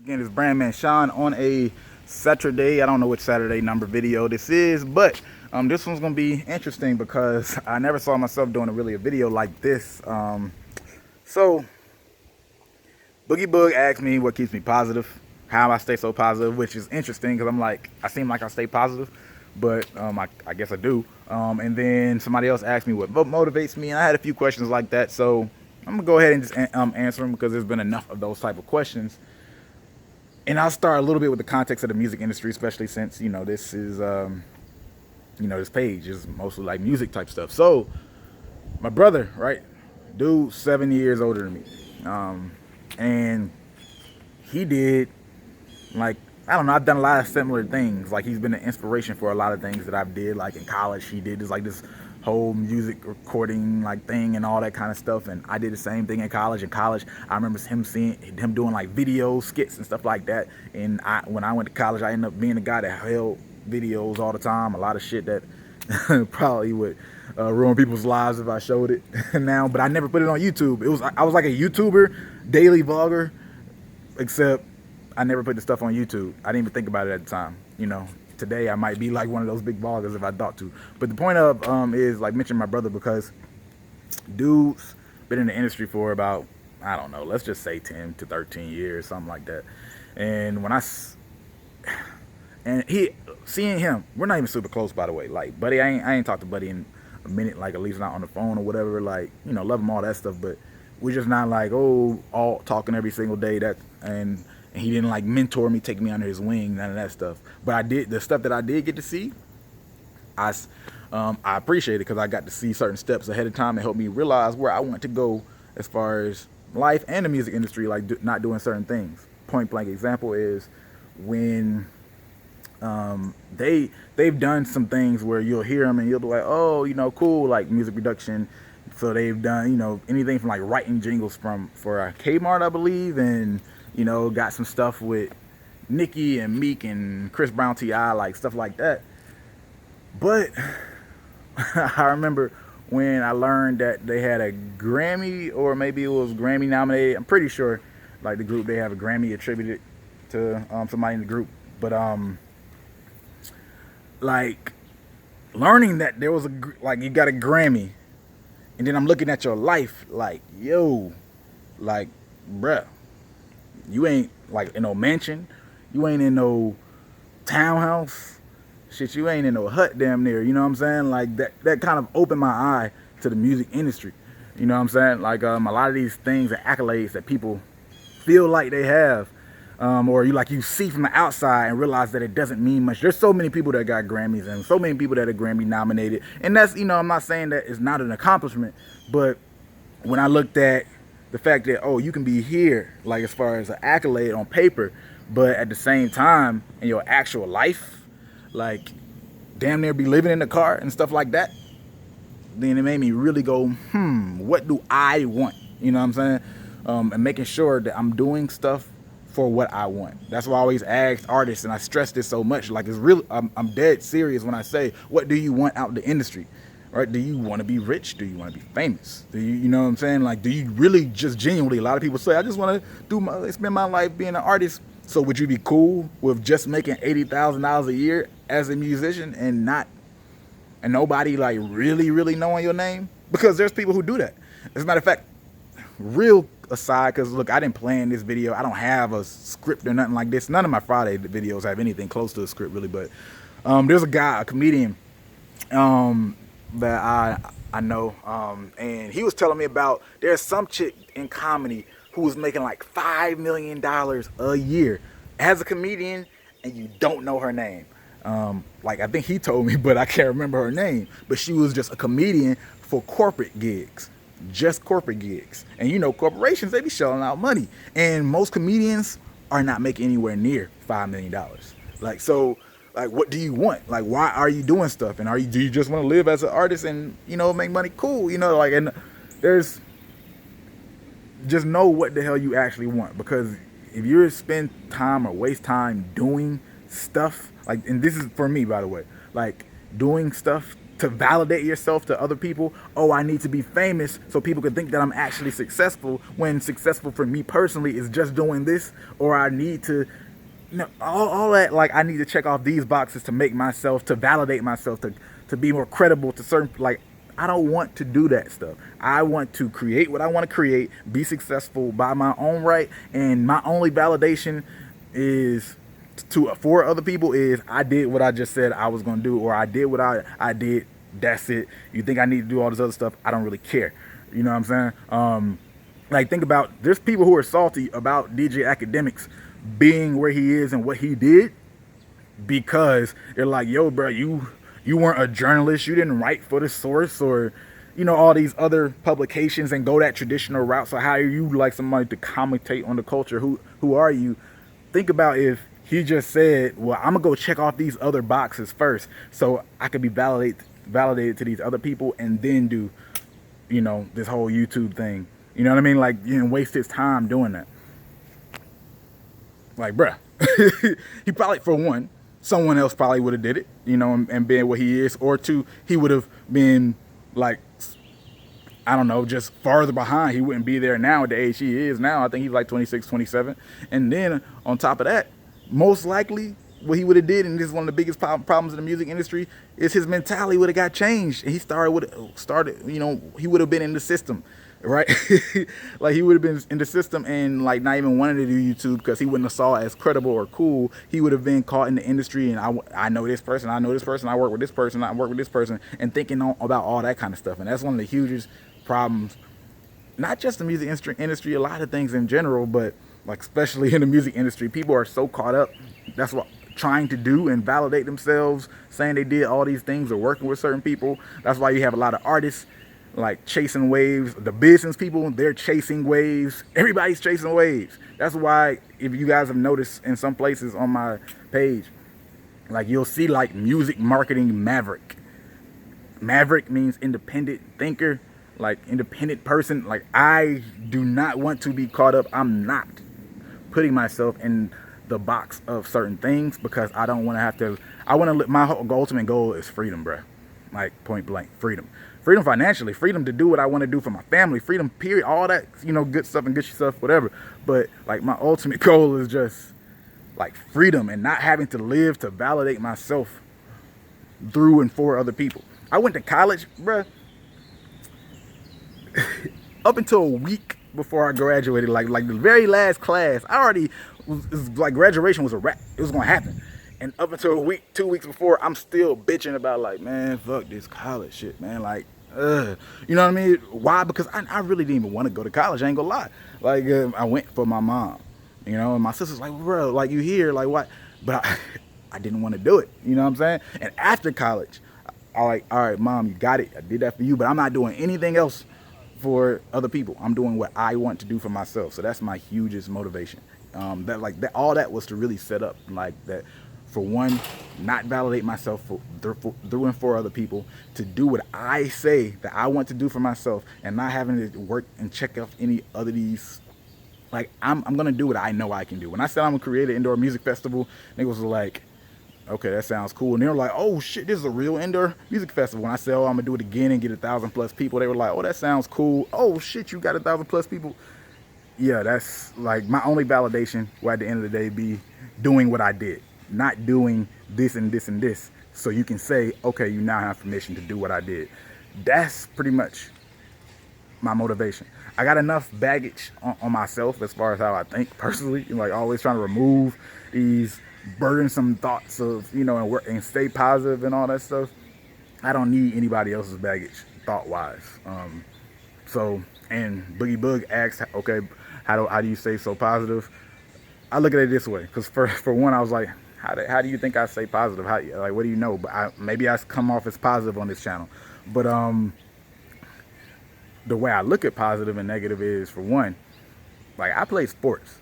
Again, it's Brandman Sean on a Saturday. I don't know which Saturday number video this is, but this one's gonna be interesting because I never saw myself doing a video like this. So Boogie Boog asked me what keeps me positive, how I stay so positive, which is interesting because I'm like, I seem like I stay positive, but I guess I do. And then somebody else asked me what motivates me, and I had a few questions like that. So I'm gonna go ahead and just answer them because there's been enough of those type of questions. And I'll start a little bit with the context of the music industry, especially since, you know, this is, this page is mostly like music type stuff. So my brother, right, dude, 7 years older than me. And he did, like, I don't know, I've done a lot of similar things. Like, he's been an inspiration for a lot of things that I've did. Like in college, he did this whole music recording like thing and all that kind of stuff, and I did the same thing in college. I remember seeing him doing like videos, skits and stuff like that. And when I went to college, I ended up being the guy that held videos all the time, a lot of shit that probably would ruin people's lives if I showed it now, but I never put it on YouTube. I was like a YouTuber, daily vlogger, except I never put the stuff on YouTube. I didn't even think about it at the time, you know. Today I might be like one of those big vloggers if I thought to. But the point of is like mention my brother because dude's been in the industry for about, I don't know, let's just say 10 to 13 years, something like that. And seeing him, we're not even super close, by the way. Like, Buddy, I ain't talked to Buddy in a minute, like at least not on the phone or whatever. Like, you know, love him, all that stuff, but we're just not like, all talking every single day. And he didn't like mentor me, take me under his wing, none of that stuff. But the stuff that I did get to see, I appreciate it because I got to see certain steps ahead of time and help me realize where I want to go as far as life and the music industry, like not doing certain things. Point blank example is when they've done some things where you'll hear them and you'll be like, oh, you know, cool, like music production. So they've done, you know, anything from like writing jingles for Kmart, I believe, and you know, got some stuff with Nicki and Meek and Chris Brown, T.I., like stuff like that. But I remember when I learned that they had a Grammy, or maybe it was Grammy nominated. I'm pretty sure, like the group, they have a Grammy attributed to somebody in the group. But like learning that there was like you got a Grammy, and then I'm looking at your life like, yo, like, bruh, you ain't like in no mansion, you ain't in no townhouse, shit, you ain't in no hut damn near, you know what I'm saying? Like that kind of opened my eye to the music industry, you know what I'm saying? Like a lot of these things and accolades that people feel like they have, or you see from the outside and realize that it doesn't mean much. There's so many people that got Grammys and so many people that are Grammy nominated, and that's, you know, I'm not saying that it's not an accomplishment, but when I looked at the fact that, oh, you can be here, like as far as an accolade on paper, but at the same time in your actual life, like damn near be living in the car and stuff like that, then it made me really go, what do I want? You know what I'm saying? And making sure that I'm doing stuff for what I want. That's why I always ask artists, and I stress this so much, like it's really, I'm dead serious when I say, what do you want out the industry? Right? Do you want to be rich? Do you want to be famous? Do you know what I'm saying? Like, do you really just genuinely, a lot of people say, I just want to spend my life being an artist. So would you be cool with just making $80,000 a year as a musician and nobody like really knowing your name? Because there's people who do that. As a matter of fact, real aside, because look, I didn't plan this video. I don't have a script or nothing like this. None of my Friday videos have anything close to a script really, but there's a comedian, that I know, and he was telling me about there's some chick in comedy who was making like $5 million a year as a comedian, and you don't know her name. Like I think he told me, but I can't remember her name. But she was just a comedian for corporate gigs, just corporate gigs. And you know, corporations, they be shelling out money, and most comedians are not making anywhere near $5 million. Like, so. Like, what do you want? Like, why are you doing stuff? And do you just want to live as an artist and, you know, make money? Cool, you know, like, and there's just know what the hell you actually want. Because if you spend time or waste time doing stuff, like, and this is for me, by the way, like doing stuff to validate yourself to other people. Oh, I need to be famous so people can think that I'm actually successful, when successful for me personally is just doing this. Or I need to, all that, like, I need to check off these boxes to make myself, to validate myself, to be more credible to certain, like, I don't want to do that stuff. I want to create what I want to create, be successful by my own right, and my only validation is for other people is I did what I just said I was gonna do, or I did what I did. That's it. You think I need to do all this other stuff? I don't really care. You know what I'm saying? Like, think about, there's people who are salty about DJ Academics being where he is and what he did, because they're like, yo, bro, you weren't a journalist, you didn't write for the Source, or all these other publications, and go that traditional route. So how are you like somebody to commentate on the culture? Who are you? Think about if he just said, well, I'm gonna go check off these other boxes first so I could be validated to these other people, and then do this whole YouTube thing. You know what I mean? Like, waste his time doing that. Like, bruh, he probably, for one, someone else probably would have did it, and been what he is. Or two, he would have been, like, I don't know, just farther behind. He wouldn't be there now at the age he is now. I think he's like 26, 27. And then on top of that, most likely what he would have did, and this is one of the biggest problems in the music industry, is his mentality would have got changed. And he he would have been in the system, right? Like, he would have been in the system and, like, not even wanting to do YouTube, because he wouldn't have saw it as credible or cool. He would have been caught in the industry, and I know this person, I work with this person, I work with this person, and thinking about all that kind of stuff. And that's one of the hugest problems, not just the music industry, a lot of things in general, but like especially in the music industry. People are so caught up, that's what, trying to do and validate themselves, saying they did all these things or working with certain people. That's why you have a lot of artists like chasing waves. The business people, they're chasing waves. Everybody's chasing waves. That's why, if you guys have noticed in some places on my page, like, you'll see like music marketing maverick. Maverick means independent thinker, like independent person. Like, I do not want to be caught up. I'm not putting myself in the box of certain things, because I don't want to have to. I want to live. My ultimate goal is freedom, bruh. Like, point blank, freedom. Freedom financially, freedom to do what I want to do for my family, freedom, period. All that, good stuff and good stuff, whatever. But like, my ultimate goal is just like freedom, and not having to live to validate myself through and for other people. I went to college, bruh. Up until a week before I graduated, like the very last class, I already was like, graduation was a wrap. It was gonna happen. And up until a week, 2 weeks before, I'm still bitching about, like, man, fuck this college shit, man. Like, you know what I mean? Why? Because I really didn't even want to go to college. I ain't gonna lie. Like, I went for my mom, and my sister's like, bro, like, you here, like, what? But I didn't want to do it. You know what I'm saying? And after college, I like, all right, mom, you got it. I did that for you, but I'm not doing anything else for other people. I'm doing what I want to do for myself. So that's my hugest motivation. All that was to really set up like that. For one, not validate myself through and for other people, to do what I say that I want to do for myself, and not having to work and check off any other these. Like, I'm gonna do what I know I can do. When I said I'm gonna create an indoor music festival, niggas was like, okay, that sounds cool. And they were like, oh shit, this is a real indoor music festival. When I said, oh, I'm gonna do it again and get 1,000+ people, they were like, oh, that sounds cool. Oh shit, you got 1,000+ people. Yeah, that's like my only validation will at the end of the day be doing what I did, not doing this and this and this. So you can say, okay, you now have permission to do what I did. That's pretty much my motivation. I got enough baggage on myself as far as how I think personally, like always trying to remove these burdensome thoughts of, and work and stay positive and all that stuff. I don't need anybody else's baggage thought wise. And Boogie Boog asked, okay, how do you stay so positive? I look at it this way, because for one, I was like, how do you think I stay positive? What do you know? But maybe I come off as positive on this channel. But the way I look at positive and negative is, for one, like, I play sports.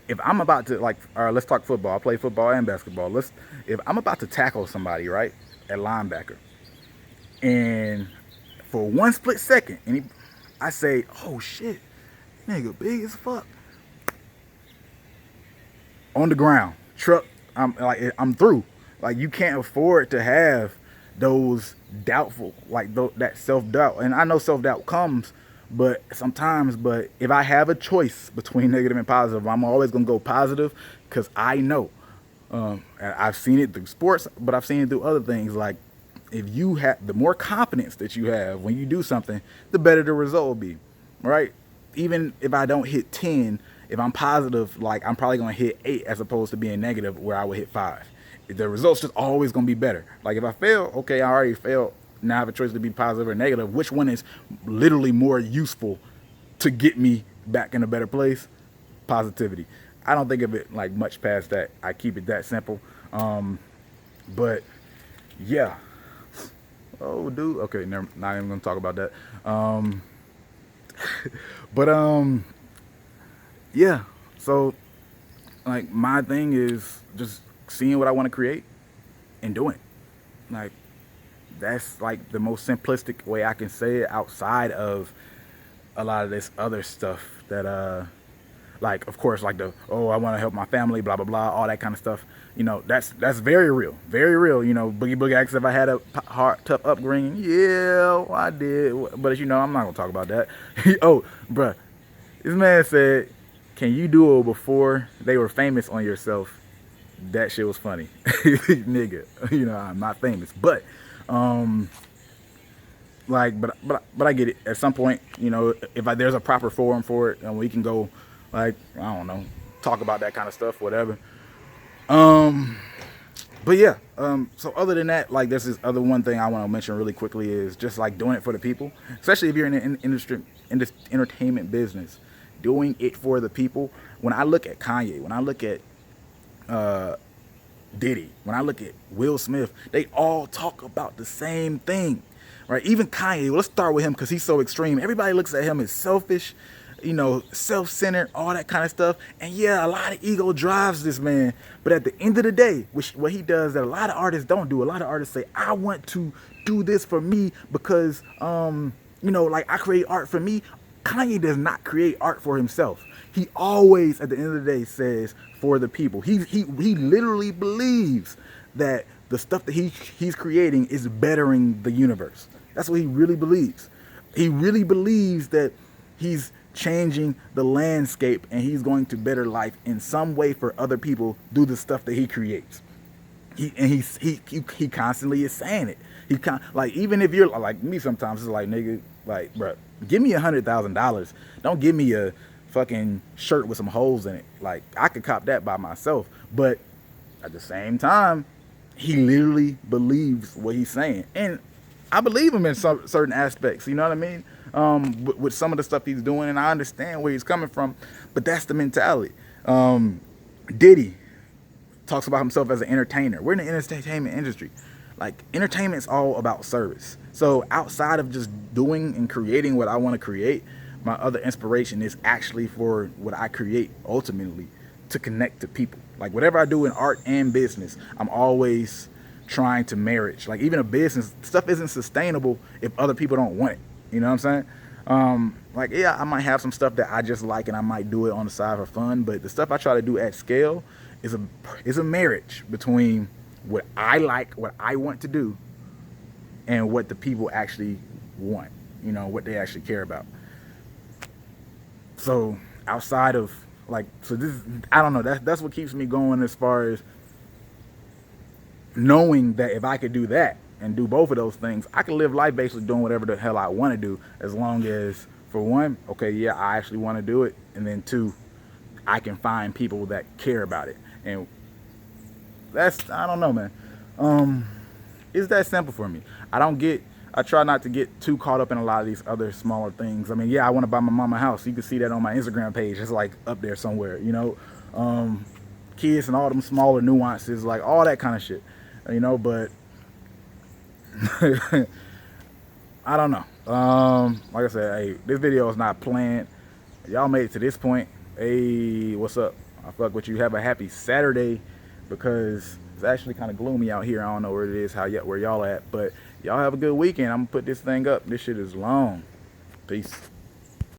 If I'm about to, like, all right, let's talk football. I play football and basketball. If I'm about to tackle somebody, right, at linebacker, and for one split second, I say, oh shit, nigga, big as fuck. On the ground, truck, I'm through. Like, you can't afford to have those doubtful, like that self-doubt. And I know self-doubt comes, but sometimes, but if I have a choice between negative and positive, I'm always gonna go positive, because I know, and I've seen it through sports, but I've seen it through other things. Like, if you have, the more confidence that you have when you do something, the better the result will be, right? Even if I don't hit 10, if I'm positive, like, I'm probably gonna hit 8 as opposed to being negative where I would hit 5. The results just always gonna be better. Like, if I fail, okay, I already failed. Now I have a choice to be positive or negative. Which one is literally more useful to get me back in a better place? Positivity. I don't think of it like much past that. I keep it that simple. But yeah. Oh, dude. Okay, never. Not even gonna talk about that. But yeah. So, like, my thing is just seeing what I want to create and doing it. Like, that's like the most simplistic way I can say it, outside of a lot of this other stuff that like, of course, like the, oh, I want to help my family, blah blah blah, all that kind of stuff. You know, that's very real, very real. You know, Boogie Boogie asks if I had a hard, tough upbringing. Yeah, well, I did, but you know, I'm not gonna talk about that. Oh, bruh, this man said, "Can you do it before they were famous on yourself?" That shit was funny, nigga. You know, I'm not famous, but like, but I get it. At some point, you know, if there's a proper forum for it, and we can go, like, I don't know, talk about that kind of stuff, whatever. But yeah, so other than that, like, this is other one thing I want to mention really quickly is just like doing it for the people, especially if you're in the industry, in this entertainment business, doing it for the people. When I look at Kanye, when I look at Diddy, when I look at Will Smith, they all talk about the same thing, right? Even Kanye, let's start with him because he's so extreme. Everybody looks at him as selfish, you know, self-centered, all that kind of stuff. And yeah, a lot of ego drives this man. But at the end of the day, what he does that a lot of artists don't do, a lot of artists say, I want to do this for me because, you know, like, I create art for me. Kanye does not create art for himself. He always, at the end of the day, says for the people. He literally believes that the stuff that he's creating is bettering the universe. That's what he really believes. He really believes that he's changing the landscape and he's going to better life in some way for other people through the stuff that he creates. He constantly is saying it. Like, even if you're like me, sometimes it's like, nigga, like, bro, give me $100,000. Don't give me a fucking shirt with some holes in it. Like, I could cop that by myself. But at the same time, he literally believes what he's saying, and I believe him in some certain aspects. You know what I mean? With some of the stuff he's doing, and I understand where he's coming from. But that's the mentality. Diddy talks about himself as an entertainer. We're in the entertainment industry. Like, entertainment's all about service. So outside of just doing and creating what I want to create, my other inspiration is actually for what I create ultimately to connect to people. Like, whatever I do in art and business, I'm always trying to marriage. Like, even a business, stuff isn't sustainable if other people don't want it. You know what I'm saying? Like, yeah, I might have some stuff that I just like and I might do it on the side for fun, but the stuff I try to do at scale is a marriage between what I like, what I want to do, and what the people actually want, you know, what they actually care about. So outside of, like, so this, I don't know, that's what keeps me going, as far as knowing that if I could do that and do both of those things, I can live life basically doing whatever the hell I want to do, as long as, for one, okay, yeah, I actually want to do it, and then two, I can find people that care about it. And that's, I don't know, man. It's that simple for me. I try not to get too caught up in a lot of these other smaller things. I mean, yeah, I want to buy my mama a house. You can see that on my Instagram page. It's like up there somewhere, you know. Kids and all them smaller nuances, like all that kind of shit, you know. But I don't know. Like I said, hey, this video is not planned. Y'all made it to this point. Hey, what's up? I fuck with you. Have a happy Saturday, because it's actually kind of gloomy out here. I don't know where it is, where y'all at, but y'all have a good weekend. I'm gonna put this thing up. This shit is long. Peace.